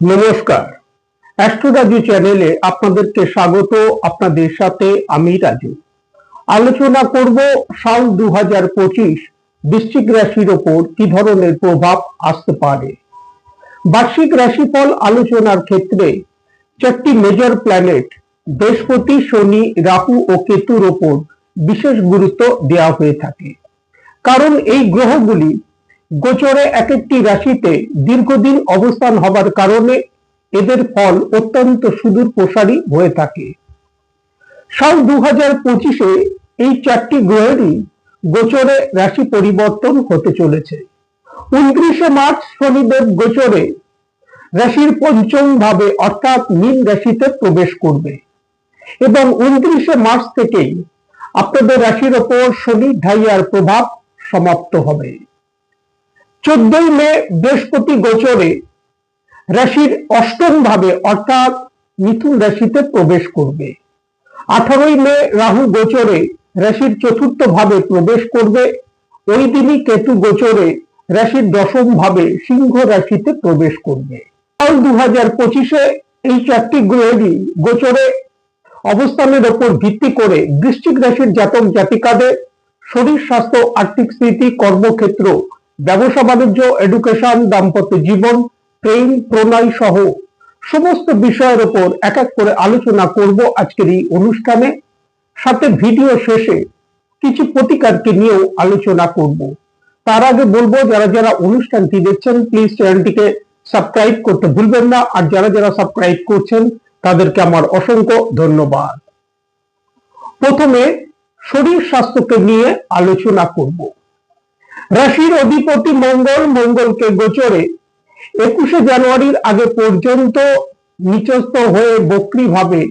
নমস্কার, অ্যাস্ট্রো রাজু চ্যানেলে আপনাদেরকে স্বাগত। আপনাদের সাথে আমি রাজু। আলোচনা করব সাল 2025 বৃশ্চিক রাশির ওপর কি ধরনের প্রভাব আসতে পারে। বার্ষিক রাশিফল আলোচনার ক্ষেত্রে চারটি মেজর প্ল্যানেট বৃহস্পতি, শনি, রাহু ও কেতুর ওপর বিশেষ গুরুত্ব দেওয়া হয়ে থাকে, কারণ এই গ্রহগুলি গোচরে এক একটি রাশিতে দীর্ঘদিন অবস্থান হবার কারণে এদের ফল অত্যন্ত সুদূর প্রসারী হয়ে থাকে। সাল 2025-এ এই চারটি গ্রহেরই গোচরে রাশি পরিবর্তন হতে চলেছে। 29শে মার্চ শনিদেব গোচরে রাশির পঞ্চম ভাবে অর্থাৎ মীন রাশিতে প্রবেশ করবে এবং 29শে মার্চ থেকেই আপনাদের রাশির ওপর শনির ঢাইয়ার প্রভাব সমাপ্ত হবে। 14ই মে বৃহস্পতি গোচরে রাশির অষ্টম ভাবে অর্থাৎ মিথুন রাশিতে প্রবেশ করবে। 18ই মে রাহু গোচরে রাশির চতুর্থ ভাবে প্রবেশ করবে। ওই দিনই কেতু গোচরে রাশির দশম ভাবে সিংহ রাশিতে প্রবেশ করবে। সাল 2025-এ এই চারটি গ্রহেরই গোচরে অবস্থানের ওপর ভিত্তি করে বৃশ্চিক রাশির জাতক জাতিকাদের শরীর স্বাস্থ্য, আর্থিক স্থিতি, কর্মক্ষেত্র, ব্যবসা বাণিজ্য, এডুকেশন, দাম্পত্য জীবন, প্রেম, প্রণয় সহ সমস্ত বিষয়ের উপর এক এক করে আলোচনা করব আজকের এই অনুষ্ঠানে। সাথে ভিডিও শেষে কিছু প্রতিকারকে নিয়েও আলোচনা করব। তার আগে বলবো, যারা যারা অনুষ্ঠানটি দেখছেন প্লিজ চ্যানেলটিকে সাবস্ক্রাইব করতে ভুলবেন না, আর যারা যারা সাবস্ক্রাইব করছেন তাদেরকে আমার অসংখ্য ধন্যবাদ। প্রথমে শরীর স্বাস্থ্যকে নিয়ে আলোচনা করব। রাশির অধিপতি মঙ্গলকে গোচরে 21শে জানুয়ারির আগে পর্যন্ত নিচস্থ হয়ে বক্রী ভাবে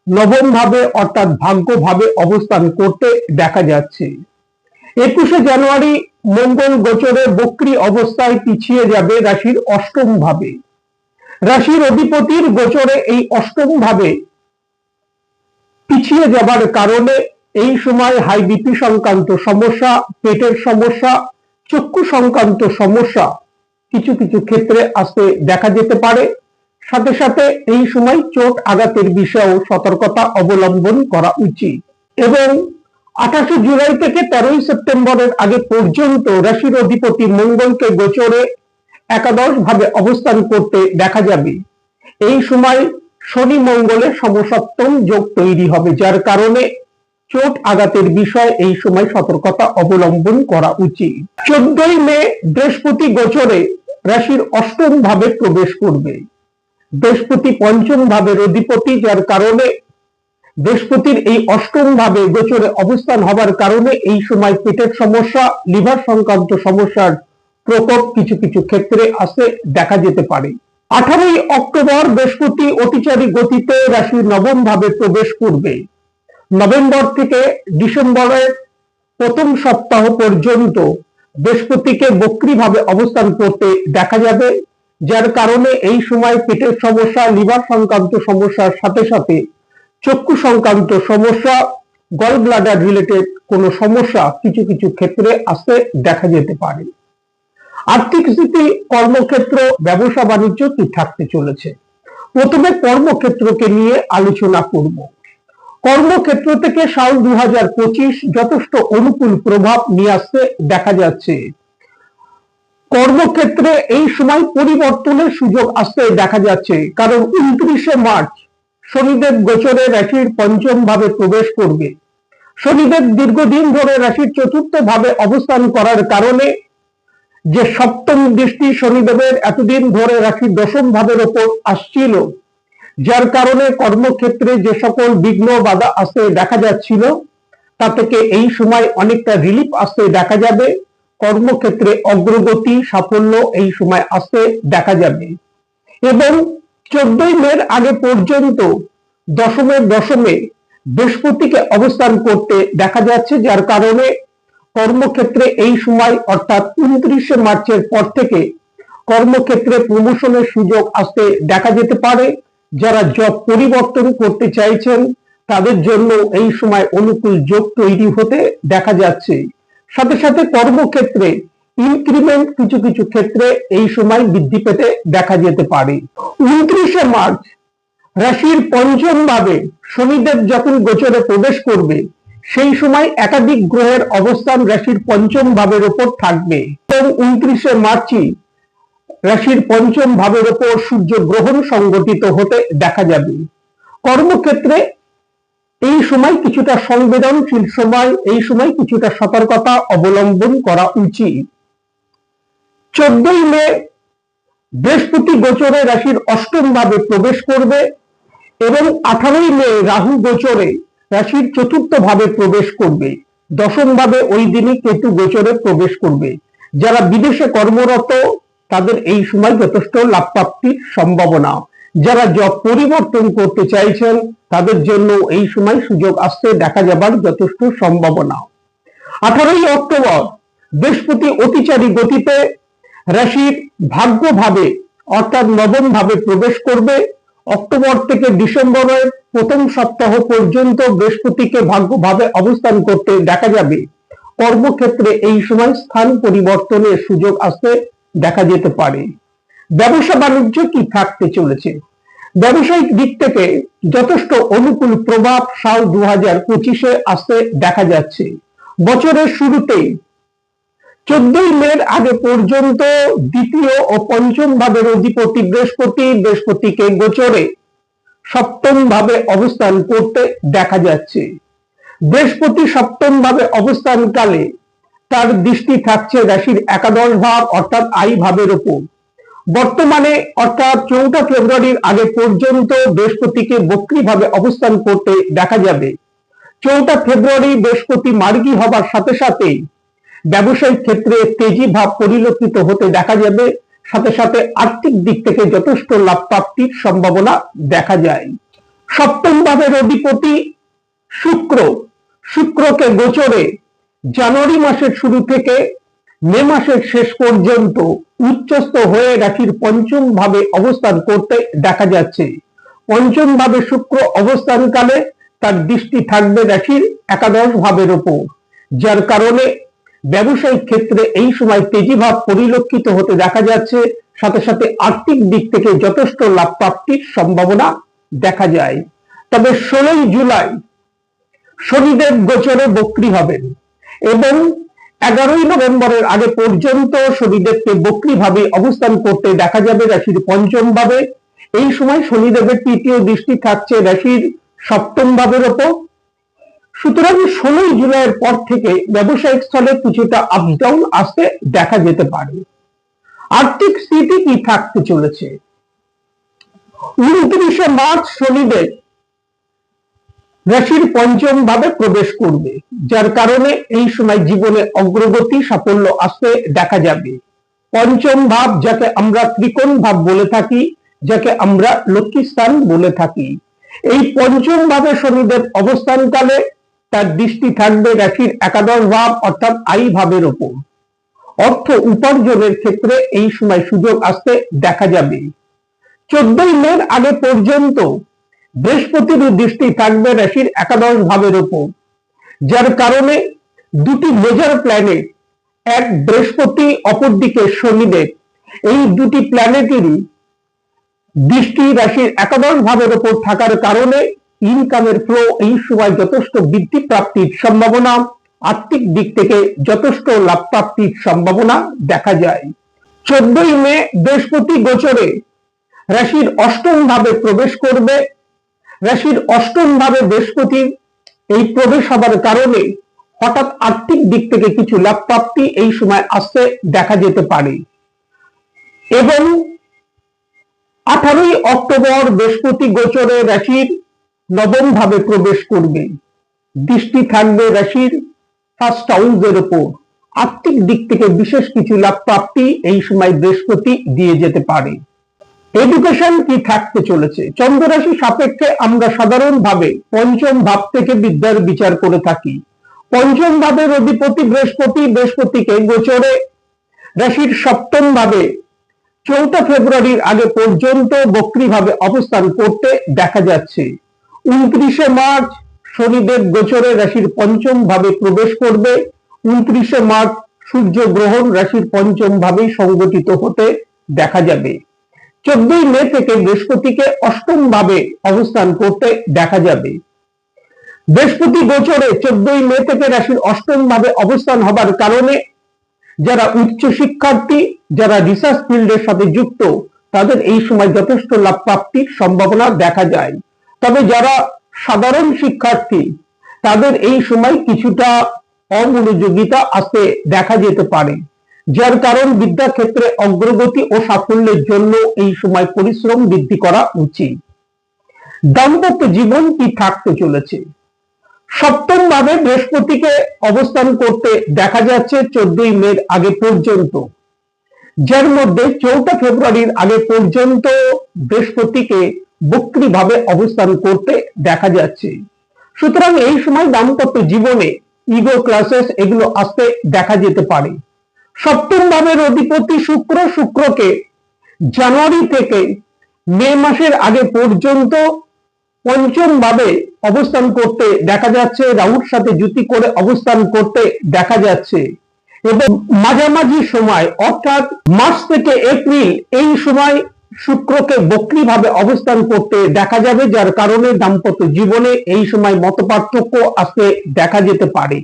নবম ভাবে অর্থাৎ ভাগ্য ভাবে অবস্থান করতে দেখা যাচ্ছে। 21শে জানুয়ারি মঙ্গল গোচরে বক্রী অবস্থায় পিছিয়ে যাবে রাশির অষ্টম ভাবে। রাশির অধিপতির গোচরে এই অষ্টম ভাবে পিছিয়ে যাবার কারণে এই সময় হাই বিপি সংক্রান্ত সমস্যা, পেটের সমস্যা, চক্ষু সংক্রান্ত সমস্যা কিছু কিছু ক্ষেত্রে আসতে দেখা যেতে পারে। সাথে সাথে এই সময় চোট আঘাতের বিষয়েও সতর্কতা অবলম্বন করা উচিত। এবং 28শে জুলাই থেকে 13ই সেপ্টেম্বরের আগে পর্যন্ত রাশির অধিপতি মঙ্গলকে গোচরে একাদশ ভাবে অবস্থান করতে দেখা যাবে। এই সময় শনি মঙ্গলের সমসপ্তম যোগ তৈরি হবে, যার কারণে চোট আঘাতের বিষয় এই সময় সতর্কতা অবলম্বন করা উচিত। 14ই মে বৃহস্পতি গোচরে রাশির অষ্টম ভাবে প্রবেশ করবে। বৃহস্পতি পঞ্চম ভাবের অধিপতি, যার কারণে বৃহস্পতির এই অষ্টম ভাবে গোচরে অবস্থান হবার কারণে এই সময় পেটের সমস্যা, লিভার সংক্রান্ত সমস্যার প্রকোপ কিছু কিছু ক্ষেত্রে আসতে দেখা যেতে পারে। 18ই অক্টোবর বৃহস্পতি অতিচারী গতিতে রাশির নবম ভাবে প্রবেশ করবে। নভেম্বর থেকে ডিসেম্বরের প্রথম সপ্তাহ পর্যন্ত বৃহস্পতিকে বক্রী ভাবে অবস্থান করতে দেখা যাবে, যার কারণে এই সময় পেটের সমস্যা, লিভার সংক্রান্ত সমস্যার সাথে সাথে চক্ষু সংক্রান্ত সমস্যা, গল ব্লাডার রিলেটেড কোনো সমস্যা কিছু কিছু ক্ষেত্রে আসতে দেখা যেতে পারে। আর্থিক স্থিতি, কর্মক্ষেত্র, ব্যবসা বাণিজ্য কি থাকতে চলেছে। প্রথমে কর্মক্ষেত্রকে নিয়ে আলোচনা করব। কর্মক্ষেত্র থেকে সাল 2025 যথেষ্ট অনুকূল প্রভাব নিয়ে আসতে দেখা যাচ্ছে। কর্মক্ষেত্রে এই সময় পরিবর্তনের সুযোগ আসতে দেখা যাচ্ছে, কারণ 29শে মার্চ শনিদেব গোচরে রাশির পঞ্চম ভাবে প্রবেশ করবে। শনিদেব দীর্ঘদিন ধরে রাশির চতুর্থ ভাবে অবস্থান করার কারণে যে সপ্তম দৃষ্টি শনিদেবের এতদিন ধরে রাশির দশম ভাবের ওপর আসছিল, যার কারণে কর্মক্ষেত্রে যে সকল বিঘ্ন বাধা আসতে দেখা যাচ্ছিল তা থেকে এই সময় অনেকটা রিলিফ আসতে দেখা যাবে। কর্মক্ষেত্রে অগ্রগতি, সাফল্য এই সময় আসতে দেখা যাবে। এবং 14ই মের আগে পর্যন্ত দশমে বৃহস্পতিকে অবস্থান করতে দেখা যাচ্ছে, যার কারণে কর্মক্ষেত্রে এই সময় অর্থাৎ 29শে মার্চের পর থেকে কর্মক্ষেত্রে প্রমোশনের সুযোগ আসতে দেখা যেতে পারে। যারা জব পরিবর্তন করতে চাইছেন তাদের জন্য এই সময় অনুকূল যোগ তৈরি হতে দেখা যাচ্ছে। সাথে সাথে কর্মক্ষেত্রে ইনক্রিমেন্ট কিছু কিছু ক্ষেত্রে এই সময় বৃদ্ধি পেতে দেখা যেতে পারে। 29 মার্চ রাশির পঞ্চম ভাবে শনিদেব যখন গোচরে প্রবেশ করবে, সেই সময় একাধিক গ্রহের অবস্থান রাশির পঞ্চম ভাবের উপর থাকবে এবং 29 মার্চই রাশির পঞ্চম ভাবের উপর সূর্য গ্রহণ সংগঠিত হতে দেখা যাবে। কর্মক্ষেত্রে এই সময় কিছুটা সংবেদনশীল সময়, এই সময় কিছুটা সতর্কতা অবলম্বন করা উচিত। 14 মে বৃহস্পতি গোচরে রাশির অষ্টম ভাবে প্রবেশ করবে এবং 18 মে রাহু গোচরে রাশির চতুর্থ ভাবে প্রবেশ করবে। দশম ভাবে ওই দিনই কেতু গোচরে প্রবেশ করবে। যারা বিদেশে কর্মরত তাদের এই সময় যথেষ্ট লাভ প্রাপ্তির সম্ভাবনা। যারা জব পরিবর্তন করতে চাইছেন তাদের জন্য এই সময় সুযোগ আসতে দেখা যাবার যথেষ্ট সম্ভাবনা। 18 অক্টোবর বৃহস্পতি অতিচারী গতিতে রাশির ভাগ্য ভাবে অর্থাৎ নবম ভাবে প্রবেশ করবে। অক্টোবর থেকে ডিসেম্বরের প্রথম সপ্তাহ পর্যন্ত বৃহস্পতিকে ভাগ্য ভাবে অবস্থান করতে দেখা যাবে। কর্মক্ষেত্রে এই সময় স্থান পরিবর্তনের সুযোগ আসতে দেখা যেতে পারে। ব্যবসা বাণিজ্য কি থাকতে চলেছে? ব্যবসায়িক দিক থেকে যথেষ্ট অনুকূল প্রভাব সাল 2025-এ আসতে দেখা যাচ্ছে। বছরের শুরুতেই 14 মের আগে পর্যন্ত দ্বিতীয় ও পঞ্চম ভাবের অধিপতি বৃহস্পতিকে গোচরে সপ্তম ভাবে অবস্থান করতে দেখা যাচ্ছে। বৃহস্পতি সপ্তম ভাবে অবস্থানকালে তার দৃষ্টি থাকছে রাশির একাদশ ভাব অর্থাৎ আই ভাবের উপর। বর্তমানে অর্থাৎ 4 ফেব্রুয়ারির আগে পর্যন্ত বৃহস্পতিকে বক্রী ভাবে অবস্থান করতে দেখা যাবে। 4 ফেব্রুয়ারি বৃহস্পতি মার্গী হবার সাথে সাথে ব্যবসায়িক ক্ষেত্রে তেজি ভাব পরিলক্ষিত হতে দেখা যাবে। সাথে সাথে আর্থিক দিক থেকে যথেষ্ট লাভ প্রাপ্তির সম্ভাবনা দেখা যায়। সপ্তম ভাবের অধিপতি শুক্রকে গোচরে জানুয়ারি মাসের শুরু থেকে মে মাসের শেষ পর্যন্ত উচ্চস্থ হয়ে রাশির পঞ্চম ভাবে অবস্থান করতে দেখা যাচ্ছে। পঞ্চম ভাবে শুক্র অবস্থানকালে তার দৃষ্টি থাকবে রাশির একাদশ ভাবের উপর, যার কারণে ব্যবসায়িক ক্ষেত্রে এই সময় তেজি ভাব পরিলক্ষিত হতে দেখা যাচ্ছে। সাথে সাথে আর্থিক দিক থেকে যথেষ্ট লাভ প্রাপ্তির সম্ভাবনা দেখা যায়। তবে 16 জুলাই শনিদেব গোচরে বক্রী হবেন এবং 11 নভেম্বরের আগে পর্যন্ত শনিদেবকে বক্রী ভাবে অবস্থান করতে দেখা যাবে রাশির পঞ্চম ভাবে। এই সময় শনিদেবের তৃতীয় দৃষ্টি থাকছে রাশির সপ্তম ভাবের উপর। সুতরাং 16 জুলাইয়ের পর থেকে ব্যবসায়িক স্থলে কিছুটা আপ ডাউন আসতে দেখা যেতে পারে। আর্থিক স্থিতি কি থাকতে চলেছে? 29 মার্চ শনিদেব রাশির পঞ্চম ভাবে প্রবেশ করবে, যার কারণে এই সময় জীবনে অগ্রগতি সাফল্য আসতে দেখা যাবে। পঞ্চম ভাব যাকে আমরা ত্রিকোণ ভাব বলে থাকি, যাকে আমরা লক্ষ্মী স্থান বলে থাকি, এই পঞ্চম ভাবে শনিদেব অবস্থানকালে তার দৃষ্টি থাকবে রাশির একাদশ ভাব অর্থাৎ আই ভাবের উপর। অর্থ উপার্জনের ক্ষেত্রে এই সময় সুযোগ আসতে দেখা যাবে। 14 মের আগে পর্যন্ত বৃহস্পতির দৃষ্টি থাকবে রাশির একাদশ ভাবের উপর, যার কারণে দুটি মেজর প্ল্যানেট, এক বৃহস্পতি অপরদিকে শনিদেব, এই দুটি প্ল্যানেটেরই দৃষ্টি রাশির একাদশ ভাবের উপর থাকার কারণে ইনকামের ফ্লো এই সময় যথেষ্ট বৃদ্ধি প্রাপ্তির সম্ভাবনা, আর্থিক দিক থেকে যথেষ্ট লাভ প্রাপ্তির সম্ভাবনা দেখা যায়। 14 মে বৃহস্পতি গোচরে রাশির অষ্টম ভাবে প্রবেশ করবে। রাশির অষ্টম ভাবে বৃহস্পতির এই প্রবেশ হবার কারণে হঠাৎ আর্থিক দিক থেকে কিছু লাভ প্রাপ্তি এই সময় আসতে দেখা যেতে পারে। এবং 18 অক্টোবর বৃহস্পতি গোচরে রাশির নবম ভাবে প্রবেশ করবে। দৃষ্টি থাকবে রাশির ফার্স্ট হাউসের উপর। আর্থিক দিক থেকে বিশেষ কিছু লাভ প্রাপ্তি এই সময় বৃহস্পতি দিয়ে যেতে পারে। এডুকেশন কি থাকতে চলেছে? চন্দ্র রাশি সাপেক্ষে আমরা সাধারণভাবে পঞ্চম ভাব থেকে বিদ্যার বিচার করে থাকি। পঞ্চম ভাবের অধিপতি বৃহস্পতিকে গোচরে রাশির সপ্তম ভাবে 4 ফেব্রুয়ারির আগে পর্যন্ত বক্রী ভাবে অবস্থান করতে দেখা যাচ্ছে। 29 মার্চ শনিদেব গোচরে রাশির পঞ্চম ভাবে প্রবেশ করবে। 29 মার্চ সূর্য গ্রহণ রাশির পঞ্চম ভাবে সংগঠিত হতে দেখা যাবে। 14ই মে থেকে বৃহস্পতিকে অষ্টম ভাবে অবস্থান করতে দেখা যাবে। বৃহস্পতি গোচরে 14ই মে থেকে রাশির অষ্টম ভাবে অবস্থান হবার কারণে যারা উচ্চ শিক্ষার্থী, যারা রিসার্চ ফিল্ডের সাথে যুক্ত, তাদের এই সময় যথেষ্ট লাভ প্রাপ্তির সম্ভাবনা দেখা যায়। তবে যারা সাধারণ শিক্ষার্থী, তাদের এই সময় কিছুটা অমনোযোগিতা আসতে দেখা যেতে পারে, যার কারণ বিদ্যাক্ষেত্রে অগ্রগতি ও সাফল্যের জন্য এই সময় পরিশ্রম বৃদ্ধি করা উচিত। দাম্পত্য জীবন কি থাকতে চলেছে? সপ্তম ভাবে বৃহস্পতিকে অবস্থান করতে দেখা যাচ্ছে 14ই মের আগে পর্যন্ত, যার মধ্যে 4 ফেব্রুয়ারির আগে পর্যন্ত বৃহস্পতিকে বক্রী ভাবে অবস্থান করতে দেখা যাচ্ছে। সুতরাং এই সময় দাম্পত্য জীবনে ইগো ক্লাসেস এগুলো আসতে দেখা যেতে পারে। সপ্তম ভাবের অধিপতি শুক্রকে জানুয়ারি থেকে মে মাসের আগে পর্যন্ত পঞ্চম ভাবে অবস্থান করতে দেখা যাচ্ছে, রাহুর সাথে যুতি করে অবস্থান করতে দেখা যাচ্ছে এবং মাঝামাঝি সময় অর্থাৎ মার্চ থেকে এপ্রিল এই সময় শুক্রকে বক্রী ভাবে অবস্থান করতে দেখা যাবে, যার কারণে দাম্পত্য জীবনে এই সময় মতপার্থক্য আসতে দেখা যেতে পারে।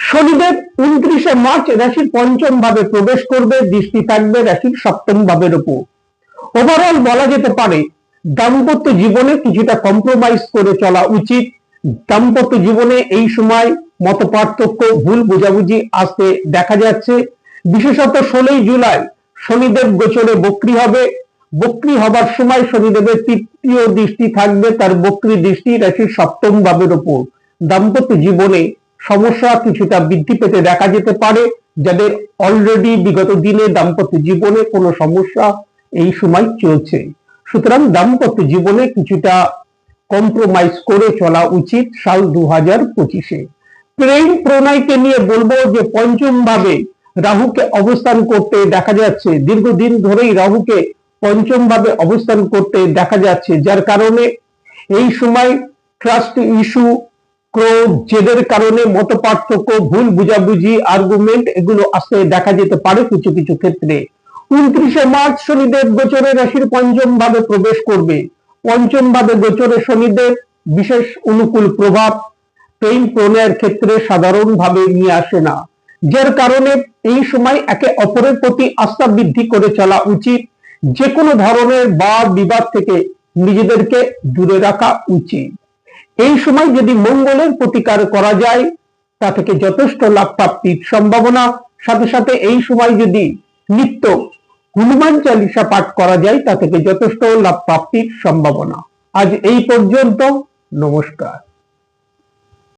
শনিদেব 29শে মার্চ রাশির পঞ্চম ভাবে প্রবেশ করবে, দৃষ্টি থাকবে রাশির সপ্তম ভাবের উপর। ওভারঅল বলা যেতে পারে দাম্পত্য জীবনে কিছুটা কম্প্রোমাইজ করে চলা উচিত। দাম্পত্য জীবনে এই সময় মতপার্থক্য, ভুল বোঝাবুঝি আসতে দেখা যাচ্ছে। বিশেষত 16ই জুলাই শনিদেব গোচরে বক্রী হবে। বক্রী হবার সময় শনিদেবের তৃতীয় দৃষ্টি থাকবে, তার বক্রী দৃষ্টি রাশির সপ্তম ভাবের উপর। দাম্পত্য জীবনে সমস্যা কিছুটা বৃদ্ধি পেতে দেখা যেতে পারে। যাদের অলরেডি বিগত দিনে দাম্পত্য জীবনে কোনো সমস্যা এই সময় চলছে, সুতরাং দাম্পত্য জীবনে কিছুটা কম্প্রোমাইজ করে চলা উচিত সাল 2025-এ। প্রেম প্রণয়কে নিয়ে বলবো যে পঞ্চম ভাবে রাহুকে অবস্থান করতে দেখা যাচ্ছে। দীর্ঘদিন ধরেই রাহুকে পঞ্চম ভাবে অবস্থান করতে দেখা যাচ্ছে, যার কারণে এই সময় ট্রাস্ট ইস্যু, ক্রোধ, জেদের কারণে মতপার্থক্য, ভুল বুঝাবুঝি, আর্গুমেন্ট এগুলো আসতে দেখা যেতে পারে কিছু কিছু ক্ষেত্রে। 29শে মার্চ শনিদেব গোচরে রাশির পঞ্চম ভাবে প্রবেশ করবে। পঞ্চম ভাবে গোচরে শনিদেব বিশেষ অনুকূল প্রভাব প্রেম প্রণয়ের ক্ষেত্রে সাধারণভাবে নিয়ে আসে না, যার কারণে এই সময় একে অপরের প্রতি আস্থা বৃদ্ধি করে চলা উচিত। যে কোনো ধরনের বাদ বিবাদ থেকে নিজেদেরকে দূরে রাখা উচিত। এই সময় যদি মঙ্গলের প্রতিকার করা যায়, তা থেকে যথেষ্ট লাভ প্রাপ্তির সম্ভাবনা। সাথে সাথে এই সময় যদি নিত্য হনুমান চালিসা পাঠ করা যায়, তা থেকে যথেষ্ট লাভ প্রাপ্তির সম্ভাবনা। আজ এই পর্যন্ত, নমস্কার।